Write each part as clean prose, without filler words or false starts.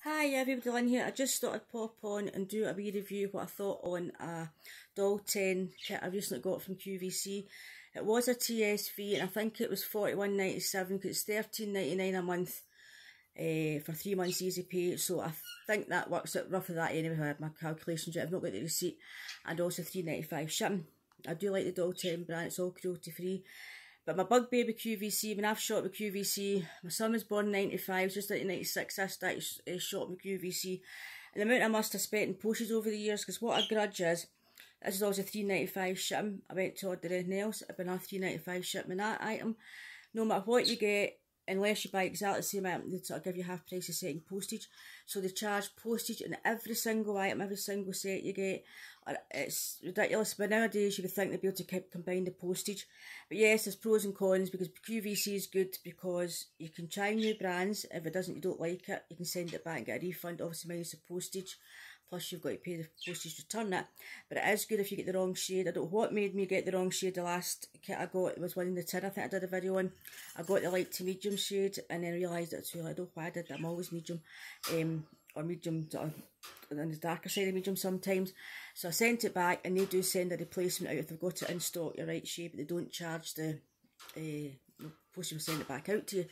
Hi everybody, Lynn here. I just thought I'd pop on and do a wee review what I thought on a Doll 10 kit I recently got from QVC. It was a TSV and I think it was $41.97 because it's $13.99 a month for 3 months easy pay. So I think that works out roughly that anyway. I had my calculations yet. I've not got the receipt, and also $3.95 shipping. I do like the Doll 10 brand, it's all cruelty free. But my bugbear with QVC, when I've shot with QVC, my son was born in 95, just like in 96, I started shot with QVC. And the amount I must have spent in postage over the years, because what a grudge is, this is always a $3.95 shipping. I went to order anything else, it'd been a $3.95 shipping. And that item, no matter what you get, unless you buy exactly the same item, they sort of give you half price of setting postage. So they charge postage in every single item, every single set you get. It's ridiculous, but nowadays you would think they'd be able to combine the postage. But yes, there's pros and cons, because QVC is good because you can try new brands. If it doesn't, you don't like it, you can send it back and get a refund, obviously minus the postage. Plus you've got to pay the postage to return it. But it is good if you get the wrong shade. I don't know what made me get the wrong shade. The last kit I got, it was one in the tin, I think I did a video on. I got the light to medium shade and then realised it's really, I don't know why I did that. I'm always medium. Or medium on the darker side of medium sometimes. So I sent it back and they do send a replacement out if they've got it in stock, your right shade, but they don't charge the postage will send it back out to you.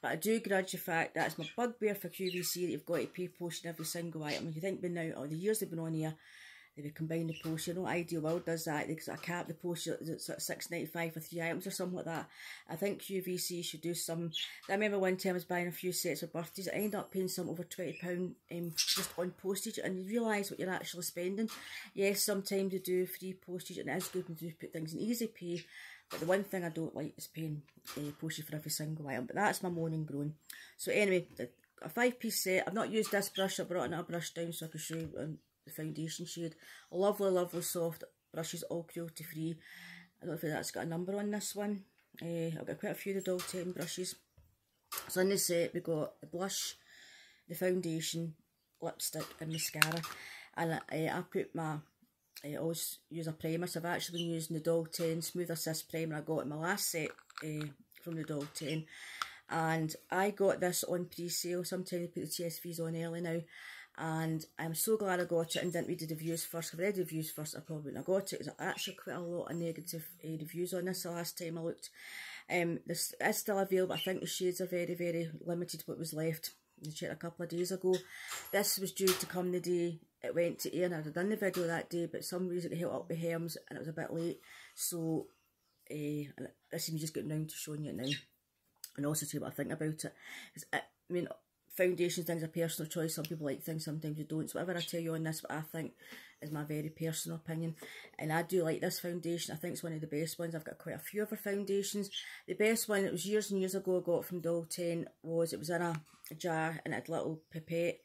But I do grudge the fact that it's my bugbear for QVC that you've got to pay postage every single item. And you think by now, or the years they've been on here, they would combine the postage. You know, Ideal World does that. They sort of cap the postage at $6.95 for 3 items or something like that. I think QVC should do some. I remember one time I was buying a few sets of birthdays. I ended up paying some over £20 just on postage, and you realise what you're actually spending. Yes, sometimes they do free postage, and it is good when you do put things in easy pay. But the one thing I don't like is paying postage for every single item. But that's my moaning groan. So anyway, a 5-piece set. I've not used this brush. I brought another brush down so I can show you the foundation shade. Lovely, lovely soft brushes, all cruelty free. I don't know if that's got a number on this one. I've got quite a few of the Doll 10 brushes. So in the set we got the blush, the foundation, lipstick and mascara. And I put my... I always use a primer, so I've actually been using the Doll 10 Smooth Assist primer I got in my last set from the Doll 10. And I got this on pre-sale. Sometimes they put the TSVs on early now. And I'm so glad I got it and didn't read the reviews first. If I read the reviews first, I probably wouldn't have got it. There's actually quite a lot of negative reviews on this the last time I looked. This is still available. I think the shades are very, very limited, what was left. I checked a couple of days ago. This was due to come the day it went to air, and I'd have done the video that day, but some reason it held up with Herms and it was a bit late. So this is me just getting round to showing you it now, and also tell you what I think about it. I mean, foundation things are personal choice. Some people like things, sometimes you don't. So whatever I tell you on this, what I think is my very personal opinion. And I do like this foundation. I think it's one of the best ones. I've got quite a few other foundations. The best one, it was years and years ago I got from Doll 10, was it was in a jar and it had a little pipette.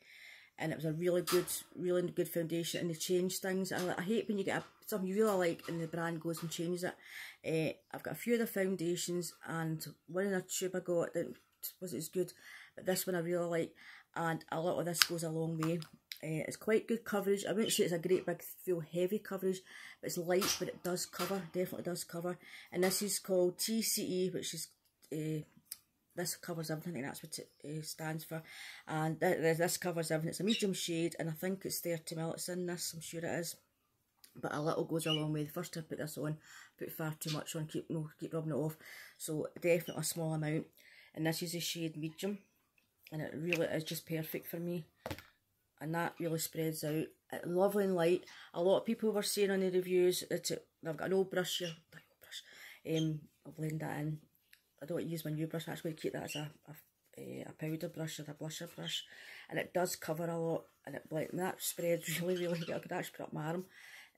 And it was a really good foundation, and they changed things. I hate when you get something you really like and the brand goes and changes it. I've got a few of the foundations, and one in a tube I got that wasn't as good, but this one I really like, and a lot of this goes a long way. It's quite good coverage. I wouldn't say it's a great big full heavy coverage, but it's light, but it does cover, definitely does cover. And this is called TCE, which is this covers everything. I think that's what it stands for. And this covers everything. It's a medium shade, and I think it's 30 ml it's in this. I'm sure it is. But a little goes a long way. The first time I put this on, put far too much on, keep rubbing it off. So definitely a small amount. And this is a shade medium, and it really is just perfect for me. And that really spreads out. It's lovely and light. A lot of people were saying on the reviews that I've got an old brush here. I'll blend that in. I don't use my new brush. I'm actually going to keep that as a powder brush or a blusher brush, and it does cover a lot, and that spreads really well. I could actually put up my arm.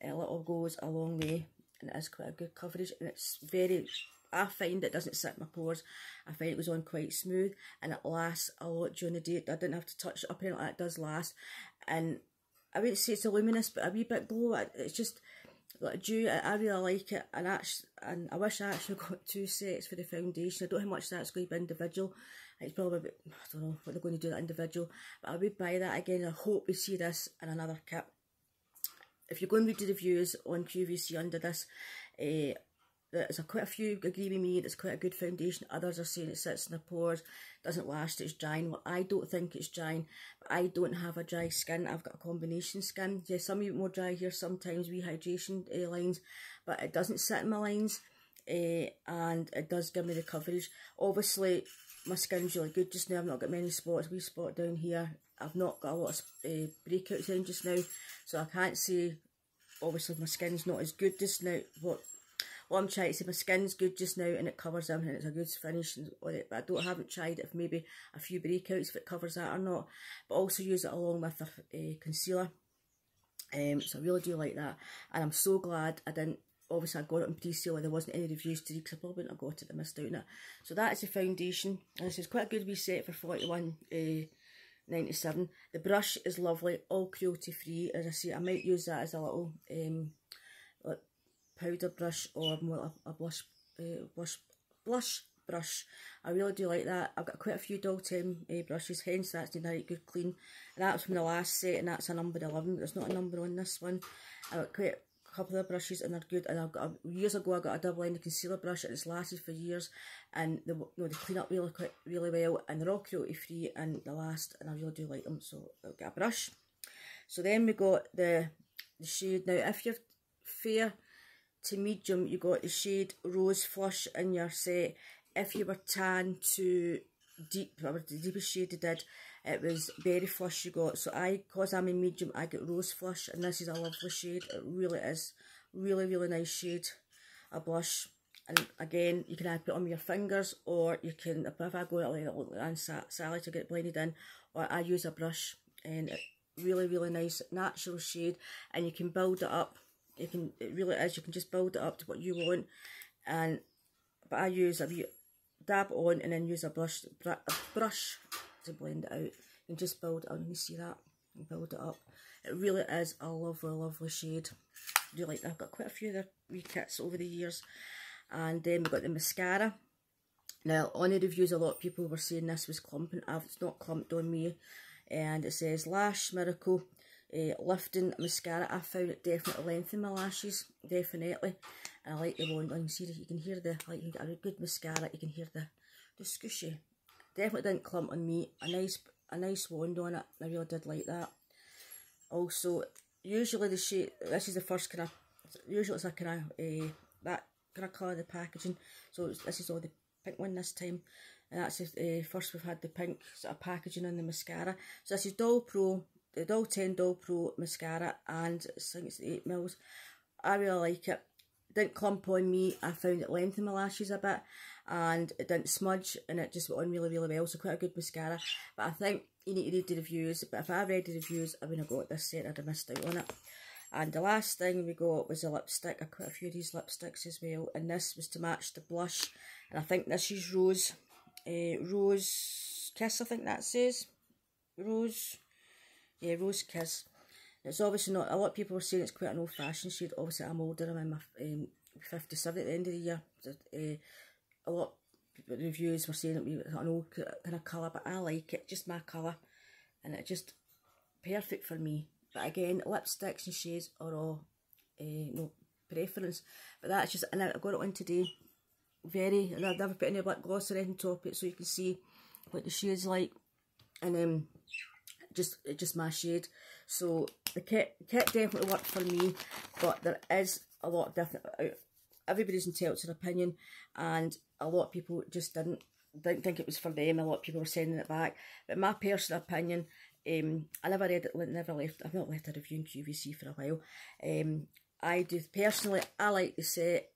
A little goes a long way, and it is quite a good coverage, and it's very. I find it doesn't sit in my pores. I find it goes on quite smooth, and it lasts a lot during the day. I didn't have to touch it up, and it does last. And I wouldn't say it's a luminous, but a wee bit glow. It's just. Like dew, I really like it, and I wish I actually got 2 sets for the foundation. I don't know how much that's going to be individual. It's probably about, I don't know what they're going to do that individual, but I would buy that again. I hope we see this in another kit. If you're going to read the reviews on QVC under this, that there's quite a few agree with me, it's quite a good foundation. Others are saying it sits in the pores, doesn't last, it's drying. Well, I don't think it's drying, but I don't have a dry skin. I've got a combination skin. Yeah, some of you more dry here, sometimes rehydration lines, but it doesn't sit in my lines, and it does give me the coverage. Obviously, my skin's really good just now. I've not got many spots. Wee spot down here. I've not got a lot of breakouts in just now, so I can't say, obviously, my skin's not as good just now. What I'm trying to say, my skin's good just now and it covers everything. It's a good finish on it, but I haven't tried if maybe a few breakouts if it covers that or not. But also use it along with a concealer. So I really do like that, and I'm so glad I didn't. Obviously, I got it on pre-sale and there wasn't any reviews today because I probably wouldn't have got it. I missed out on it. So that is the foundation. And this is quite a good wee set for $41.97. The brush is lovely, all cruelty free. As I say, I might use that as a little like powder brush or more a blush brush. I really do like that. I've got quite a few Doll 10 brushes, hence that's the night good clean. And that's from the last set, and that's a number 11, but there's not a number on this one. I've got quite a couple of brushes and they're good. And I've got years ago I got a double-ended concealer brush and it's lasted for years, and they clean up really well, and they're all cruelty free and they last, and I really do like them. So I'll get a brush. So then we got the shade. Now if you're fair to medium, you got the shade Rose Flush in your set. If you were tan to deep, whatever the deepest shade they did, it was Berry Flush you got. So because I'm in medium, I get Rose Flush, and this is a lovely shade. It really is. Really, really nice shade. A blush. And again, you can either put it on your fingers, or you can, if I go out like Aunt Sally to get it blended in, or I use a brush, and it really, really nice, natural shade, and you can build it up. It really is, you can just build it up to what you want. But I use a wee dab on and then use a brush to blend it out. You can just build it up, and you see that, and build it up. It really is a lovely, lovely shade. I do like that. I've got quite a few other wee kits over the years. And then we've got the mascara. Now, on the reviews, a lot of people were saying this was clumping. It's not clumped on me. And it says Lash Miracle Lifting Mascara. I found it definitely lengthened my lashes, definitely. And I like the one. You see that you can hear the, like, you can get a good mascara. You can hear the squishy. Definitely didn't clump on me. A nice wand on it. I really did like that. Also, usually the shade, this is the first kind of, usually it's a kind of that kind of colour of the packaging. So this is all the pink one this time, and that's the first we've had the pink sort of packaging on the mascara. So this is Doll Pro, the Doll 10 Doll Pro mascara, and I think it's 8 mils. I really like it. It didn't clump on me. I found it lengthened my lashes a bit, and it didn't smudge, and it just went on really, really well. So quite a good mascara. But I think you need to read the reviews. But if I read the reviews, I wouldn't have got this set. I'd have missed out on it. And the last thing we got was a lipstick. I got quite a few of these lipsticks as well, and this was to match the blush. And I think this is Rose Kiss. I think that says Rose. Yeah, Rose Kiss. It's obviously not. A lot of people were saying it's quite an old-fashioned shade. Obviously, I'm older. I'm in my 57 at the end of the year. A lot of reviews were saying it was an old kind of colour, but I like it. Just my colour, and it's just perfect for me. But again, lipsticks and shades are all no preference. But that's just, and I've got it on today. And I've never put any lip gloss or anything on top of it, so you can see what the shade's like. And just my shade. So the kit definitely worked for me, but there is a lot of different. Everybody's entitled to their opinion, and a lot of people just didn't think it was for them. A lot of people were sending it back. But my personal opinion, I never read it, I've not left a review in QVC for a while. I do personally, I like the set.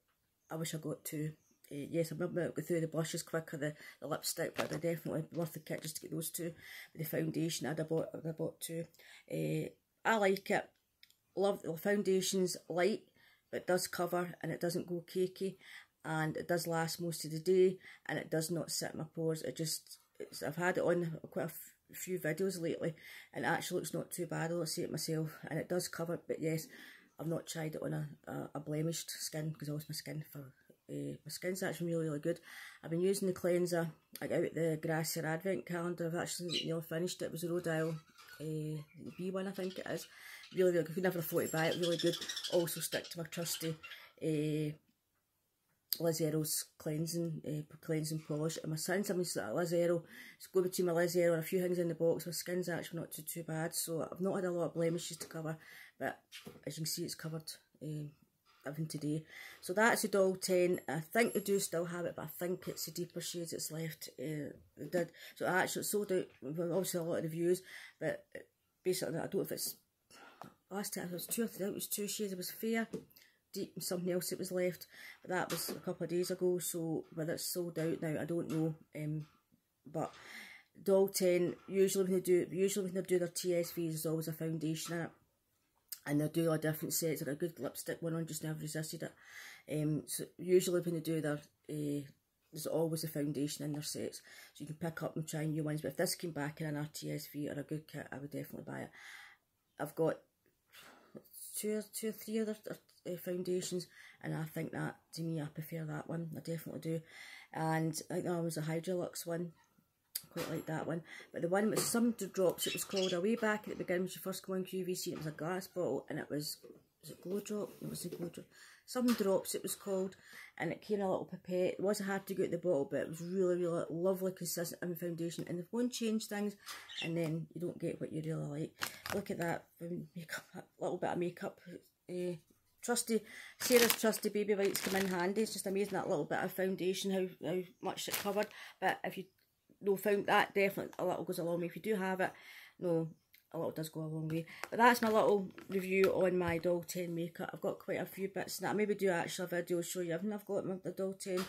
I wish I got two. Yes, I'm not going to go through the blushes quicker, the lipstick, but they're definitely worth the kit just to get those two. The foundation, I'd have bought two. I like it. Love the foundation's light, but it does cover and it doesn't go cakey, and it does last most of the day, and it does not sit in my pores. I've had it on quite a few videos lately, and it actually looks not too bad. I'll see it myself, and it does cover. But yes, I've not tried it on a blemished skin, because I lost my skin for. My skin's actually really, really good. I've been using the cleanser like out the Gracia Advent calendar. I've actually finished it. It was a Rodile B1, I think it is. Really, really good. Could never afford to buy it. Really good. Also stick to my trusty Liz Earl's cleansing polish, and my son's having that Liz Earl. It's going between my Liz Earl and a few things in the box. My skin's actually not too bad, so I've not had a lot of blemishes to cover, but as you can see, it's covered even today. So that's the Doll 10. I think they do still have it, but I think it's the deeper shades that's left. They did. So I actually sold out, obviously a lot of reviews, but basically I don't know if it's, last time it was two, I think it was two shades. It was Fair, Deep, and something else that was left, but that was a couple of days ago, so whether it's sold out now I don't know. But Doll 10, usually when they do their TSVs, there's always a foundation in it, and they'll do all different sets. Or a good lipstick one on just never resisted it. So usually when they do their there's always a foundation in their sets, so you can pick up and try new ones. But if this came back in an TSV or a good kit, I would definitely buy it. I've got two or three other foundations, and I think that, to me, I prefer that one. I definitely do. And I think that one was a Hydrolux one. I quite like that one. But the one with some drops, it was called, way back at the beginning when she first came on QVC, it was a glass bottle, and it was it Glow Drop? It was a Glow Drop. Some drops it was called, and it came in a little pipette. It wasn't hard to get the bottle, but it was really, really lovely, consistent in the foundation. And they won't change things, and then you don't get what you really like. Look at that makeup, that little bit of makeup. Sarah's trusty baby whites come in handy. It's just amazing, that little bit of foundation, how much it covered. But if you found that, definitely a little goes a long way. If you do have it, a little does go a long way. But that's my little review on my Doll 10 makeup. I've got quite a few bits in that. I maybe do actually a video show you everything I've got the Doll 10.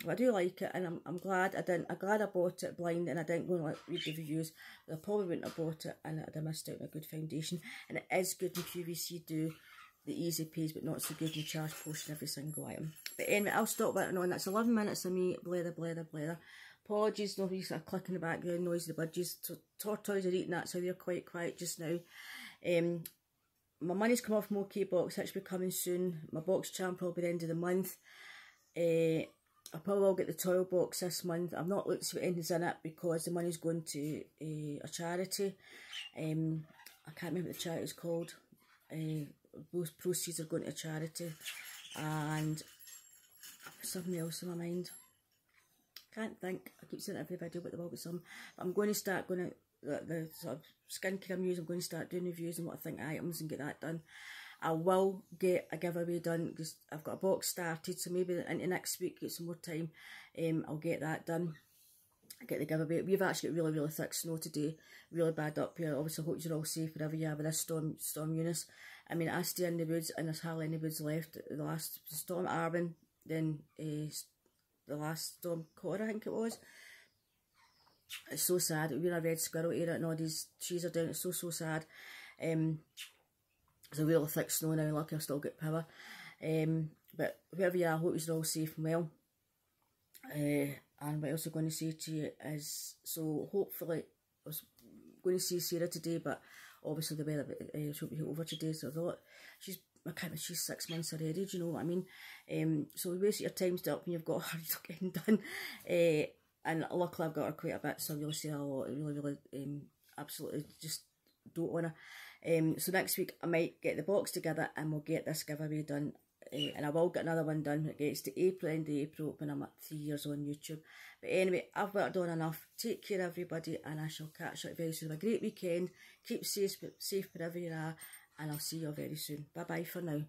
But I do like it, and I'm glad I didn't. I'm glad I bought it blind and I didn't go and read the reviews. I probably wouldn't have bought it, and I'd have missed out on a good foundation. And it is good when QVC do the easy pays, but not so good in the charge portion every single item. But anyway, I'll stop that on. That's 11 minutes of me blather. Apologies, nobody's a click in the background, noise of the budgies. So tortoise are eating that, so they're quite quiet just now. My money's come off my OK box, that's be coming soon. My box champ will be the end of the month. I probably will get the toil box this month. I've not looked to see what anything's in it because the money's going to a charity. I can't remember what the charity is called. Both proceeds are going to a charity, and something else in my mind. Can't think. I keep saying it every video, but there will be some. But I'm going to start the sort of skincare I'm using. I'm going to start doing reviews and what I think items and get that done. I will get a giveaway done because I've got a box started, so maybe into next week, get some more time. I'll get that done. Get the giveaway. We've actually got really, really thick snow today, really bad up here. Obviously, I hope you're all safe wherever you are with this storm Eunice. I mean, I stay in the woods and there's hardly any woods left. The last storm Arwen, then the last storm Cora, I think it was. It's so sad. We're in a red squirrel area and all these trees are down. It's so sad. It's a really thick snow now. Lucky I've still got power. But wherever you are, I hope you're all safe and well. And what else I'm going to say to you is, so hopefully, I was going to see Sarah today, but obviously the weather should be over today, so I thought, she's 6 months already, do you know what I mean? So we waste your time up when you've got her getting done. And luckily I've got her quite a bit, so I really see a lot, really, absolutely just don't want to. So next week I might get the box together and we'll get this giveaway done. And I will get another one done when it gets to April, end of April, when I'm at 3 years on YouTube. But anyway, I've worked on enough. Take care everybody, and I shall catch up very soon. Have a great weekend. Keep safe wherever you are, and I'll see you all very soon. Bye bye for now.